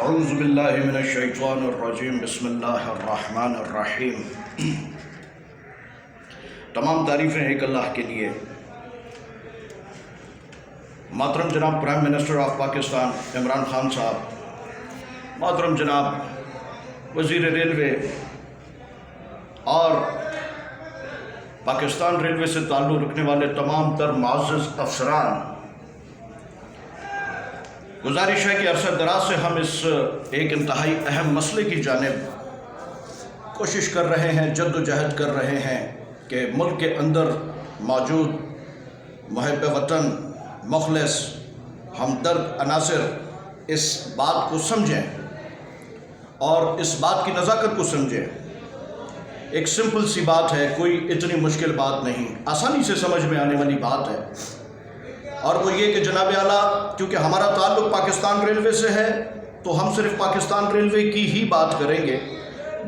اعوذ باللہ من الشیطان الرجیم بسم اللہ الرحمن الرحیم۔ تمام تعریفیں ایک اللہ کے لیے۔ محترم جناب prime minister of Pakistan Imran Khan صاحب، محترم جناب وزیر ریلوے اور پاکستان ریلوے سے تعلق رکھنے والے تمام تر معزز افسران، گزارش ہے کہ عرصہ دراز سے ہم اس ایک انتہائی اہم مسئلے کی جانب کوشش کر رہے ہیں، جد و جہد کر رہے ہیں کہ ملک کے اندر موجود محب وطن، مخلص، ہمدرد عناصر اس بات کو سمجھیں اور اس بات کی نزاکت کو سمجھیں۔ ایک سمپل سی بات ہے، کوئی اتنی مشکل بات نہیں، آسانی سے سمجھ میں آنے والی بات ہے، اور وہ یہ کہ جناب اعلیٰ کیونکہ ہمارا تعلق پاکستان ریلوے سے ہے تو ہم صرف پاکستان ریلوے کی ہی بات کریں گے۔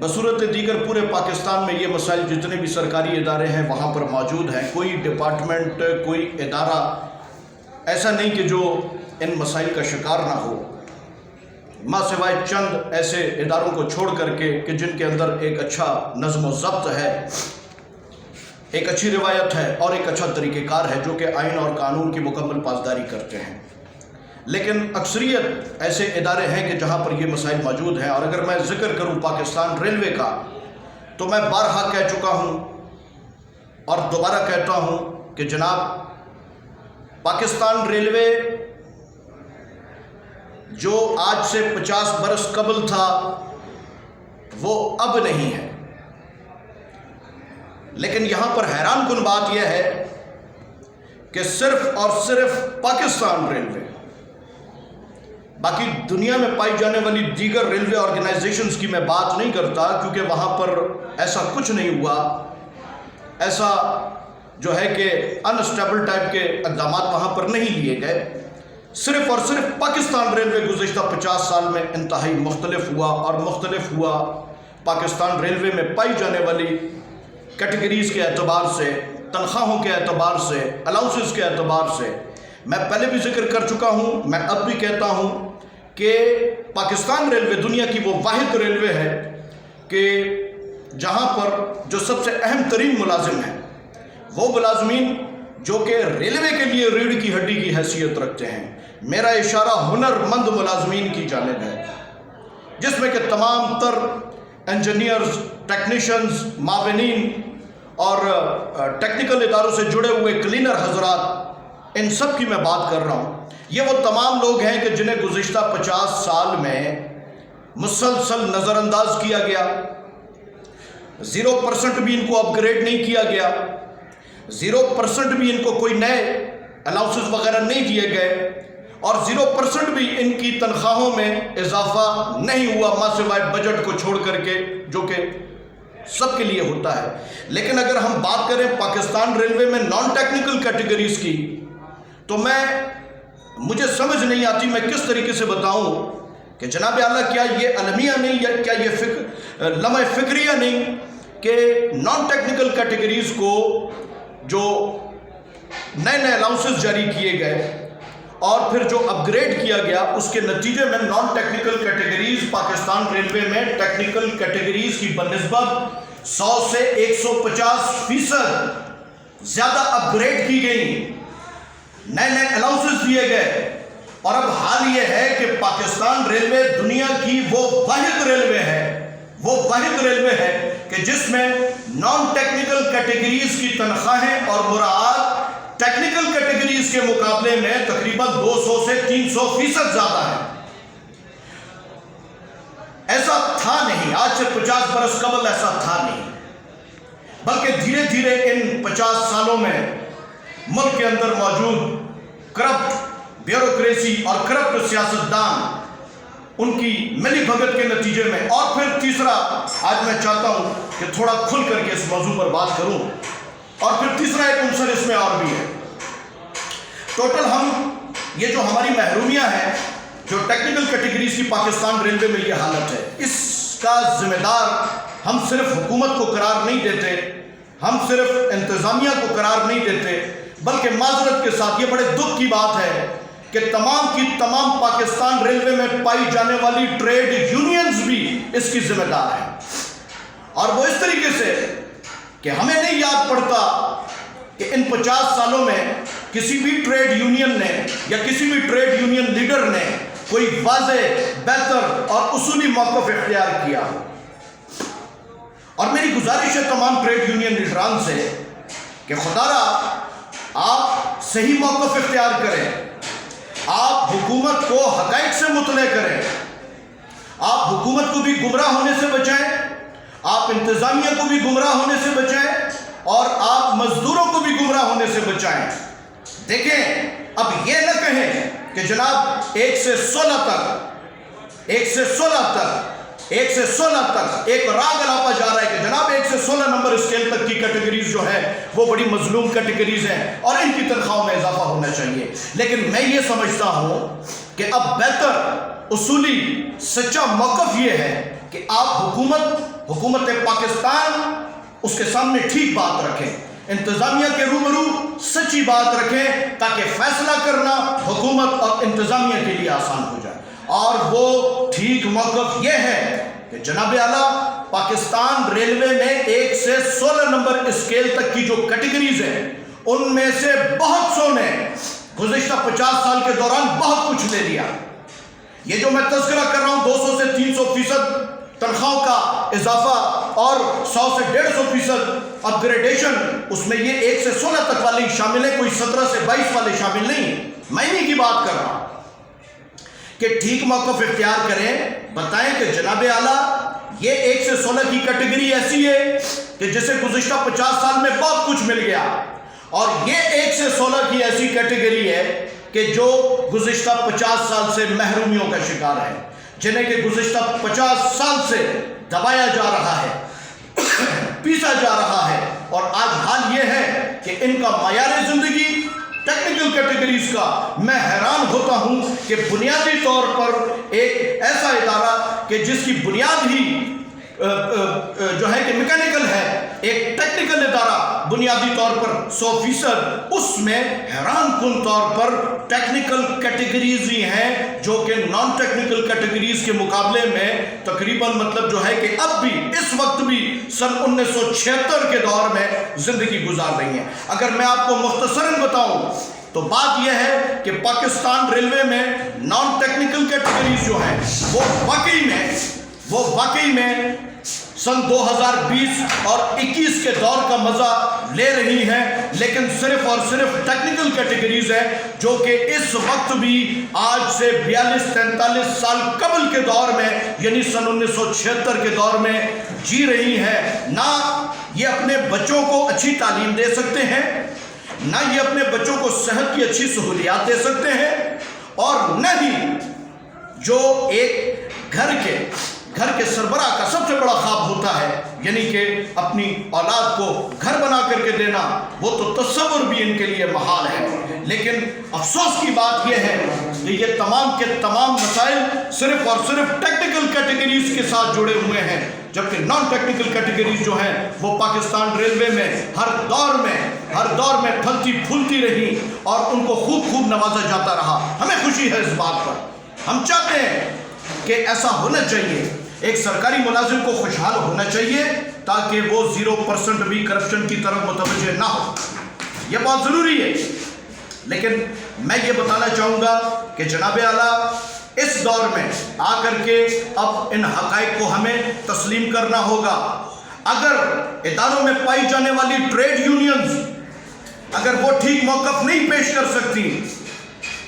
بصورت دیگر پورے پاکستان میں یہ مسائل جتنے بھی سرکاری ادارے ہیں وہاں پر موجود ہیں، کوئی ڈپارٹمنٹ، کوئی ادارہ ایسا نہیں کہ جو ان مسائل کا شکار نہ ہو، ماں سوائے چند ایسے اداروں کو چھوڑ کر کے کہ جن کے اندر ایک اچھا نظم و ضبط ہے، ایک اچھی روایت ہے اور ایک اچھا طریقہ کار ہے جو کہ آئین اور قانون کی مکمل پاسداری کرتے ہیں۔ لیکن اکثریت ایسے ادارے ہیں کہ جہاں پر یہ مسائل موجود ہیں، اور اگر میں ذکر کروں پاکستان ریلوے کا تو میں بارہا کہہ چکا ہوں اور دوبارہ کہتا ہوں کہ جناب پاکستان ریلوے جو آج سے 50 برس قبل تھا وہ اب نہیں ہے۔ لیکن یہاں پر حیران کن بات یہ ہے کہ صرف اور صرف پاکستان ریلوے، باقی دنیا میں پائی جانے والی دیگر ریلوے آرگنائزیشنز کی میں بات نہیں کرتا کیونکہ وہاں پر ایسا کچھ نہیں ہوا، ایسا جو ہے کہ انسٹیبل ٹائپ کے اقدامات وہاں پر نہیں لیے گئے۔ صرف اور صرف پاکستان ریلوے گزشتہ 50 سال میں انتہائی مختلف ہوا، اور مختلف ہوا پاکستان ریلوے میں پائی جانے والی کیٹیگریز کے اعتبار سے، تنخواہوں کے اعتبار سے، الاؤنسز کے اعتبار سے۔ میں پہلے بھی ذکر کر چکا ہوں، میں اب بھی کہتا ہوں کہ پاکستان ریلوے دنیا کی وہ واحد ریلوے ہے کہ جہاں پر جو سب سے اہم ترین ملازم ہیں وہ ملازمین جو کہ ریلوے کے لیے ریڑھ کی ہڈی کی حیثیت رکھتے ہیں۔ میرا اشارہ ہنر مند ملازمین کی جانب ہے، جس میں کہ تمام تر انجینئرز، ٹیکنیشنز، معاونین اور ٹیکنیکل اداروں سے جڑے ہوئے کلینر حضرات، ان سب کی میں بات کر رہا ہوں۔ یہ وہ تمام لوگ ہیں کہ جنہیں گزشتہ 50 سال میں مسلسل نظر انداز کیا گیا، 0% بھی ان کو اپ گریڈ نہیں کیا گیا، 0% بھی ان کو کوئی نئے الاؤنسز وغیرہ نہیں دیے گئے، اور 0% بھی ان کی تنخواہوں میں اضافہ نہیں ہوا ماں سوائے بجٹ کو چھوڑ کر کے جو کہ سب کے لیے ہوتا ہے۔ لیکن اگر ہم بات کریں پاکستان ریلوے میں نان ٹیکنیکل کیٹیگریز کی تو مجھے سمجھ نہیں آتی میں کس طریقے سے بتاؤں کہ جناب اعلیٰ کیا یہ المیہ نہیں یا کیا یہ لمحہ فکریہ نہیں کہ نان ٹیکنیکل کیٹیگریز کو جو نئے الاؤنسز جاری کیے گئے اور پھر جو اپ گریڈ کیا گیا اس کے نتیجے میں non technical categories Pakistan railway میں ٹیکنیکل کیٹیگریز کی بنسبت 100 سے 150% زیادہ اپ گریڈ کی گئی، نئے الاؤنسز دیے گئے، اور اب حال یہ ہے کہ پاکستان ریلوے دنیا کی وہ واحد ریلوے ہے کہ جس میں نان ٹیکنیکل کیٹیگریز کی تنخواہیں اور مراعات ٹیکنیکل کیٹیگریز کے مقابلے میں تقریباً 200 سے 300% زیادہ ہے۔ ایسا تھا نہیں، آج سے 50 برس قبل ایسا تھا نہیں، بلکہ دھیرے دھیرے ان 50 سالوں میں ملک کے اندر موجود کرپٹ بیوروکریسی اور کرپٹ سیاستدان ان کی ملی بھگت کے نتیجے میں، اور پھر تیسرا آج میں چاہتا ہوں کہ تھوڑا کھل کر کے اس موضوع پر بات کروں، اور پھر تیسرا ایک عنصر اس میں اور بھی ہے۔ ٹوٹل یہ جو ہماری محرومیاں ہیں جو ٹیکنیکل کیٹیگریز کی پاکستان ریلوے میں یہ حالت ہے، اس کا ذمہ دار ہم صرف حکومت کو قرار نہیں دیتے، ہم صرف انتظامیہ کو قرار نہیں دیتے، بلکہ معذرت کے ساتھ یہ بڑے دکھ کی بات ہے کہ تمام کی تمام پاکستان ریلوے میں پائی جانے والی ٹریڈ یونینز بھی اس کی ذمہ دار ہیں، اور وہ اس طریقے سے کہ ہمیں نہیں یاد پڑتا کہ ان 50 سالوں میں کسی بھی ٹریڈ یونین نے یا کسی بھی ٹریڈ یونین لیڈر نے کوئی واضح، بہتر اور اصولی موقف اختیار کیا۔ اور میری گزارش ہے تمام ٹریڈ یونین لیڈران سے کہ خدا را آپ صحیح موقف اختیار کریں، آپ حکومت کو حقائق سے مطلع کریں، آپ حکومت کو بھی گمراہ ہونے سے بچائیں، آپ انتظامیہ کو بھی گمراہ ہونے سے بچائیں، اور آپ مزدوروں کو بھی گمراہ ہونے سے بچائیں۔ دیکھیں، اب یہ نہ کہیں کہ جناب 1 سے 16 تک ایک راگ الاپا جا رہا ہے کہ جناب 1 سے 16 نمبر اسکیل تک کی کیٹیگریز جو ہے وہ بڑی مظلوم کیٹیگریز ہیں اور ان کی تنخواہوں میں اضافہ ہونا چاہیے۔ لیکن میں یہ سمجھتا ہوں کہ اب بہتر، اصولی، سچا موقف یہ ہے کہ آپ حکومت پاکستان اس کے سامنے ٹھیک بات رکھیں، انتظامیہ کے روبرو سچی بات رکھیں، تاکہ فیصلہ کرنا حکومت اور انتظامیہ کے لیے آسان ہو جائے۔ اور وہ ٹھیک موقف یہ ہے کہ جناب اعلیٰ پاکستان ریلوے میں 1 سے 16 نمبر اسکیل تک کی جو کیٹیگریز ہیں ان میں سے بہت سو نے گزشتہ 50 سال کے دوران بہت کچھ لے لیا۔ یہ جو میں تذکرہ کر رہا ہوں 200 سے 300% تنخواہوں کا اضافہ اور 100 سے 150% اپ گریڈیشن، اس میں یہ 1 سے 16 تک والے شامل ہیں، کوئی 17 سے 22 والے شامل نہیں ہیں۔ میں نہیں کی بات کر رہا ہوں کہ ٹھیک موقف اختیار کریں، بتائیں کہ جناب اعلیٰ یہ 1 سے 16 کی کیٹیگری ایسی ہے کہ جسے گزشتہ 50 سال میں بہت کچھ مل گیا، اور یہ 1 سے 16 کی ایسی کیٹیگری ہے کہ جو گزشتہ 50 سال سے محرومیوں کا شکار ہے، جنہیں کہ گزشتہ 50 سال سے دبایا جا رہا ہے، پیسا جا رہا ہے، اور آج حال یہ ہے کہ ان کا معیار زندگی ٹیکنیکل کیٹیگریز کا، میں حیران ہوتا ہوں کہ بنیادی طور پر ایک ایسا ادارہ کہ جس کی بنیاد ہی جو ہے کہ میکینیکل ہے، ایک ٹیکنیکل ادارہ بنیادی طور پر 100%، اس میں حیران کن طور پر ٹیکنیکل کیٹیگریز ہی ہیں جو کہ نان ٹیکنیکل کیٹیگریز کے مقابلے میں تقریباً مطلب جو ہے کہ اب بھی اس وقت بھی سن 1976 کے دور میں زندگی گزار رہی ہیں۔ اگر میں آپ کو مختصراً بتاؤں تو بات یہ ہے کہ پاکستان ریلوے میں نان ٹیکنیکل کیٹیگریز جو ہیں وہ واقعی میں سن 2020 اور 21 کے دور کا مزہ لے رہی ہیں، لیکن صرف اور صرف ٹیکنیکل کیٹیگریز ہیں جو کہ اس وقت بھی آج سے 42-43 سال قبل کے دور میں، یعنی سن 1976 کے دور میں جی رہی ہیں۔ نہ یہ اپنے بچوں کو اچھی تعلیم دے سکتے ہیں، نہ یہ اپنے بچوں کو صحت کی اچھی سہولیات دے سکتے ہیں، اور نہ ہی جو ایک گھر کے سربراہ کا سب سے بڑا خواب ہوتا ہے، یعنی کہ اپنی اولاد کو گھر بنا کر کے دینا، وہ تو تصور بھی ان کے لیے محال ہے۔ لیکن افسوس کی بات یہ ہے کہ یہ تمام کے تمام مسائل صرف اور صرف ٹیکنیکل کیٹیگریز کے ساتھ جڑے ہوئے ہیں، جبکہ نان ٹیکنیکل کیٹیگریز جو ہیں وہ پاکستان ریلوے میں ہر دور میں پھلتی پھولتی رہی اور ان کو خوب نوازا جاتا رہا۔ ہمیں خوشی ہے اس بات پر، ہم چاہتے ہیں کہ ایسا ہونا چاہیے، ایک سرکاری ملازم کو خوشحال ہونا چاہیے تاکہ وہ 0% بھی کرپشن کی طرف متوجہ نہ ہو، یہ بہت ضروری ہے۔ لیکن میں یہ بتانا چاہوں گا کہ جناب اعلیٰ اس دور میں آ کر کے اب ان حقائق کو ہمیں تسلیم کرنا ہوگا۔ اگر اداروں میں پائی جانے والی ٹریڈ یونینز اگر وہ ٹھیک موقف نہیں پیش کر سکتی،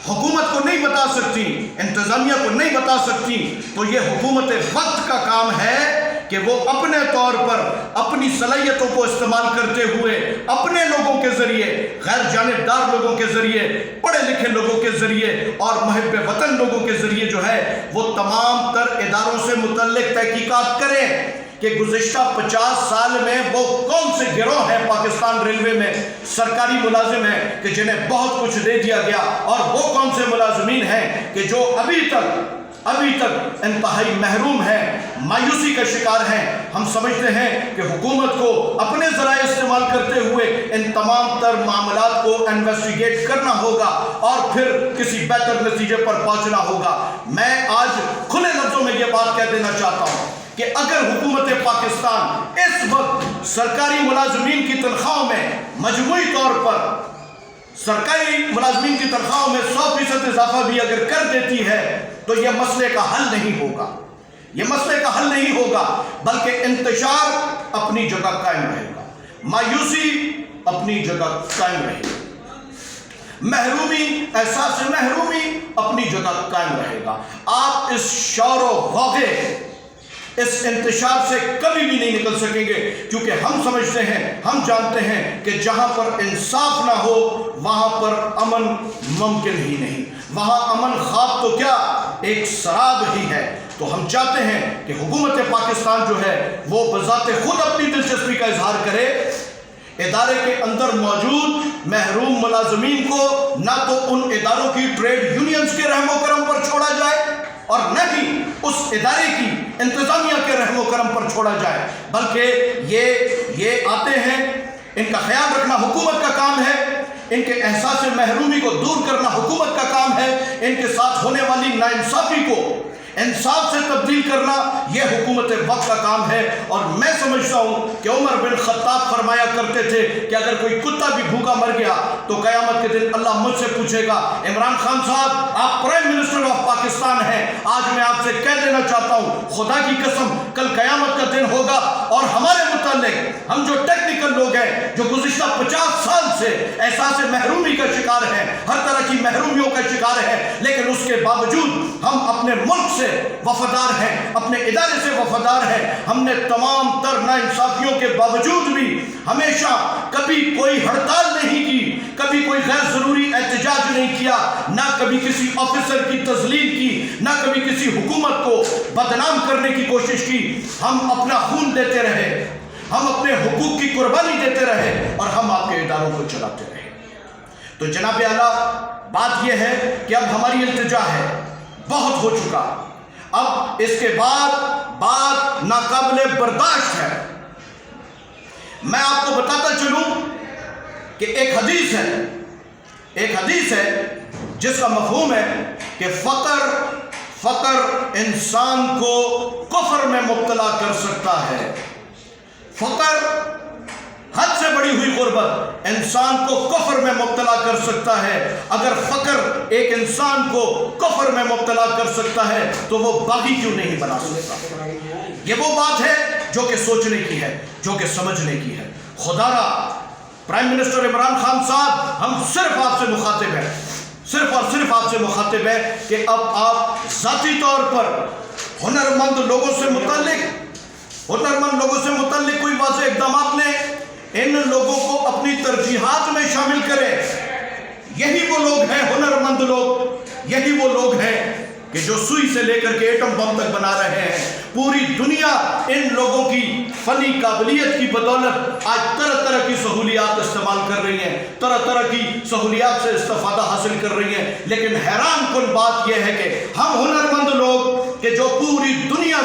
حکومت کو نہیں بتا سکتی، انتظامیہ کو نہیں بتا سکتی، تو یہ حکومت وقت کا کام ہے کہ وہ اپنے طور پر اپنی صلاحیتوں کو استعمال کرتے ہوئے اپنے لوگوں کے ذریعے، غیر جانبدار لوگوں کے ذریعے، پڑھے لکھے لوگوں کے ذریعے اور محب وطن لوگوں کے ذریعے جو ہے وہ تمام تر اداروں سے متعلق تحقیقات کریں کہ گزشتہ 50 سال میں وہ کون سے گروہ ہیں پاکستان ریلوے میں سرکاری ملازم ہیں کہ جنہیں بہت کچھ دے دیا گیا، اور وہ کون سے ملازمین ہیں کہ جو ابھی ابھی تک انتہائی محروم ہیں، مایوسی کا شکار ہیں۔ ہم سمجھتے ہیں کہ حکومت کو اپنے ذرائع استعمال کرتے ہوئے ان تمام تر معاملات کو انویسٹیگیٹ کرنا ہوگا اور پھر کسی بہتر نتیجے پر پہنچنا ہوگا۔ میں آج کھلے لفظوں میں یہ بات کہہ دینا چاہتا ہوں کہ اگر حکومت پاکستان اس وقت سرکاری ملازمین کی تنخواہوں میں مجموعی طور پر سرکاری ملازمین کی تنخواہوں میں 100% اضافہ بھی اگر کر دیتی ہے تو یہ مسئلے کا حل نہیں ہوگا، یہ مسئلے کا حل نہیں ہوگا، بلکہ انتشار اپنی جگہ قائم رہے گا، مایوسی اپنی جگہ قائم رہے گی، محرومی، احساس محرومی اپنی جگہ قائم رہے گا۔ آپ اس شور و غوغے، اس انتشار سے کبھی بھی نہیں نکل سکیں گے، کیونکہ ہم سمجھتے ہیں، ہم جانتے ہیں کہ جہاں پر انصاف نہ ہو وہاں پر امن ممکن ہی نہیں، وہاں امن خواب تو کیا ایک سراب ہی ہے۔ تو ہم چاہتے ہیں کہ حکومت پاکستان جو ہے وہ بذات خود اپنی دلچسپی کا اظہار کرے، ادارے کے اندر موجود محروم ملازمین کو نہ تو ان اداروں کی ٹریڈ یونینز کے رحم و کرم پر چھوڑا جائے اور نہ ہی اس ادارے کی انتظامیہ کے رحم و کرم پر چھوڑا جائے، بلکہ یہ آتے ہیں، ان کا خیال رکھنا حکومت کا کام ہے، ان کے احساس محرومی کو دور کرنا حکومت کا کام ہے، ان کے ساتھ ہونے والی ناانصافی کو انصاف سے تبدیل کرنا یہ حکومت وقت کا کام ہے۔ اور میں سمجھتا ہوں کہ عمر بن خطاب فرمایا کرتے تھے کہ اگر کوئی کتا بھی بھوکا مر گیا تو قیامت کے دن اللہ مجھ سے پوچھے گا، عمران خان صاحب آپ پرائم منسٹر آف پاکستان ہیں، آج میں آپ سے کہہ دینا چاہتا ہوں خدا کی قسم کل قیامت کا دن ہوگا اور ہمارے متعلق ہم جو ٹیکنیکل لوگ ہیں، جو گزشتہ 50 سال سے احساس محرومی کا شکار ہیں، ہر طرح کی محرومیوں کا شکار ہیں، لیکن اس کے باوجود ہم اپنے ملک سے وفادار ہیں، اپنے ادارے سے وفادار ہیں۔ ہم نے تمام تر ناانصافیوں کے باوجود بھی ہمیشہ کبھی کوئی ہڑتال نہیں کی، کبھی کوئی غیر ضروری احتجاج نہیں کیا، نہ کبھی کسی آفیسر کی تذلیل کی، نہ کبھی کسی حکومت کو بدنام کرنے کی کوشش کی۔ ہم اپنا خون دیتے رہے، ہم اپنے حقوق کی قربانی دیتے رہے اور ہم آپ کے اداروں کو چلاتے رہے۔ تو جناب اعلیٰ بات یہ ہے کہ اب ہماری التجا ہے، بہت ہو چکا، اب اس کے بعد بات ناقابل برداشت ہے۔ میں آپ کو بتاتا چلوں کہ ایک حدیث ہے جس کا مفہوم ہے کہ فقر انسان کو کفر میں مبتلا کر سکتا ہے۔ فقر، حد سے بڑی ہوئی غربت انسان کو کفر میں مبتلا کر سکتا ہے۔ اگر فقر ایک انسان کو کفر میں مبتلا کر سکتا ہے تو وہ باغی کیوں نہیں بنا سکتا؟ یہ وہ بات ہے جو کہ سوچنے کی ہے، جو کہ سمجھنے کی ہے۔ خدا را پرائم منسٹر عمران خان صاحب، ہم صرف آپ سے مخاطب ہیں، صرف اور صرف آپ سے مخاطب ہے کہ اب آپ ذاتی طور پر ہنرمند لوگوں سے متعلق کوئی واضح اقدامات لیں، ان لوگوں کو اپنی ترجیحات میں شامل کریں۔ یہی وہ لوگ ہیں ہنرمند لوگ، یہی وہ لوگ ہیں کہ جو سوئی سے لے کر کے ایٹم بم تک بنا رہے ہیں۔ پوری دنیا ان لوگوں کی فنی قابلیت کی بدولت آج طرح طرح کی سہولیات استعمال کر رہی ہیں، طرح طرح کی سہولیات سے استفادہ حاصل کر رہی ہیں، لیکن حیران کن بات یہ ہے کہ ہم ہنرمند لوگ کہ جو پوری دنیا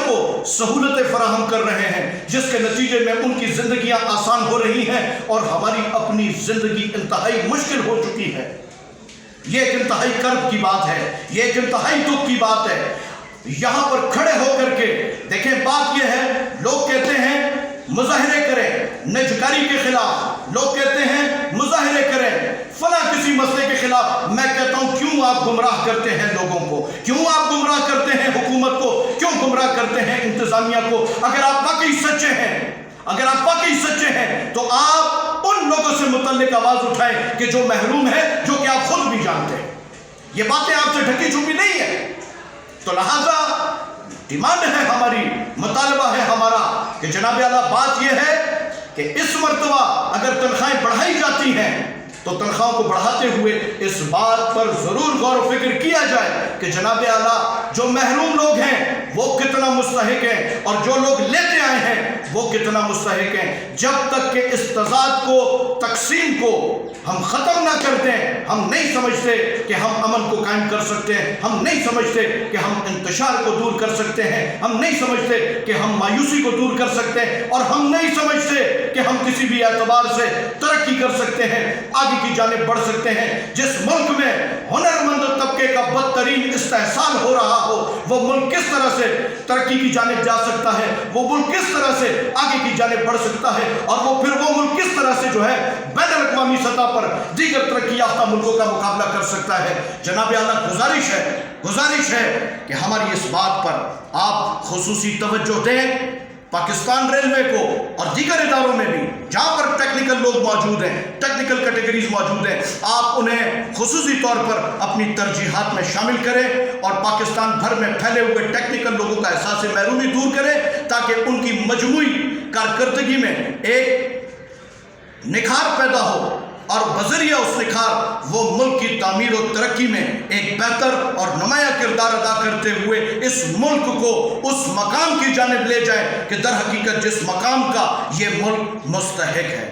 کو سہولتیں فراہم کر رہے ہیں، جس کے نتیجے میں ان کی زندگیاں آسان ہو رہی ہیں اور ہماری اپنی زندگی انتہائی مشکل ہو چکی ہے۔ یہ ایک انتہائی کرب کی بات ہے، یہ ایک انتہائی دکھ کی بات ہے۔ یہاں پر کھڑے ہو کر کے دیکھیں، بات یہ ہے، لوگ کہتے ہیں مظاہرے کریں نجکاری کے خلاف، لوگ کہتے ہیں مظاہرے کریں فلاں کسی مسئلے کے خلاف۔ میں کہتا ہوں کیوں آپ گمراہ کرتے ہیں لوگوں کو، کیوں آپ گمراہ کرتے ہیں حکومت کو، کیوں گمراہ کرتے ہیں انتظامیہ کو؟ اگر آپ واقعی سچے ہیں تو آپ ان لوگوں سے متعلق آواز اٹھائیں کہ جو محروم ہے، جو کہ آپ خود بھی جانتے ہیں۔ یہ باتیں آپ سے ڈھکی چھپی نہیں ہے۔ تو لہذا ڈیمانڈ ہے ہماری، مطالبہ ہے ہمارا کہ جناب اعلیٰ بات یہ ہے کہ اس مرتبہ اگر تنخواہیں بڑھائی جاتی ہیں تو تنخواہوں کو بڑھاتے ہوئے اس بات پر ضرور غور و فکر کیا جائے کہ جناب اعلیٰ جو محروم لوگ ہیں وہ کتنا مستحق ہے اور جو لوگ لیتے آئے ہیں وہ کتنا مستحق ہیں۔ جب تک کہ اس تضاد کو، تقسیم کو ہم ختم نہ کر دیں، ہم نہیں سمجھتے کہ ہم امن کو قائم کر سکتے ہیں، ہم نہیں سمجھتے کہ ہم انتشار کو دور کر سکتے ہیں، ہم نہیں سمجھتے کہ ہم مایوسی کو دور کر سکتے ہیں، اور ہم نہیں سمجھتے کہ ہم کسی بھی اعتبار سے ترقی کر سکتے ہیں، آگے کی جانب بڑھ سکتے ہیں۔ جس ملک میں ہنرمند طبقے کا بدترین استحصال ہو رہا ہو، وہ ملک کس طرح سے ترقی کی جانب جا سکتا ہے، وہ ملک کس طرح سے آگے کی جانب بڑھ سکتا ہے، اور وہ پھر وہ ملک کس طرح سے جو ہے بین الاقوامی سطح پر دیگر ترقی یافتہ ملکوں کا مقابلہ کر سکتا ہے۔ جناب اعلیٰ گزارش ہے کہ ہماری اس بات پر آپ خصوصی توجہ دیں۔ پاکستان ریلوے کو اور دیگر اداروں میں بھی جہاں پر ٹیکنیکل لوگ موجود ہیں، ٹیکنیکل کیٹیگریز موجود ہیں، آپ انہیں خصوصی طور پر اپنی ترجیحات میں شامل کریں اور پاکستان بھر میں پھیلے ہوئے ٹیکنیکل لوگوں کا احساس محرومی دور کریں، تاکہ ان کی مجموعی کارکردگی میں ایک نکھار پیدا ہو، اور بذریعہ اس نکھار وہ ملک کی تعمیر و ترقی میں ایک بہتر اور نمایاں کردار ادا کرتے ہوئے اس ملک کو اس مقام کی جانب لے جائے کہ در حقیقت جس مقام کا یہ ملک مستحق ہے۔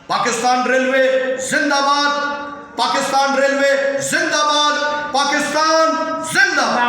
پاکستان ریلوے زندہ باد، پاکستان ریلوے زندہ باد، پاکستان زندہ باد۔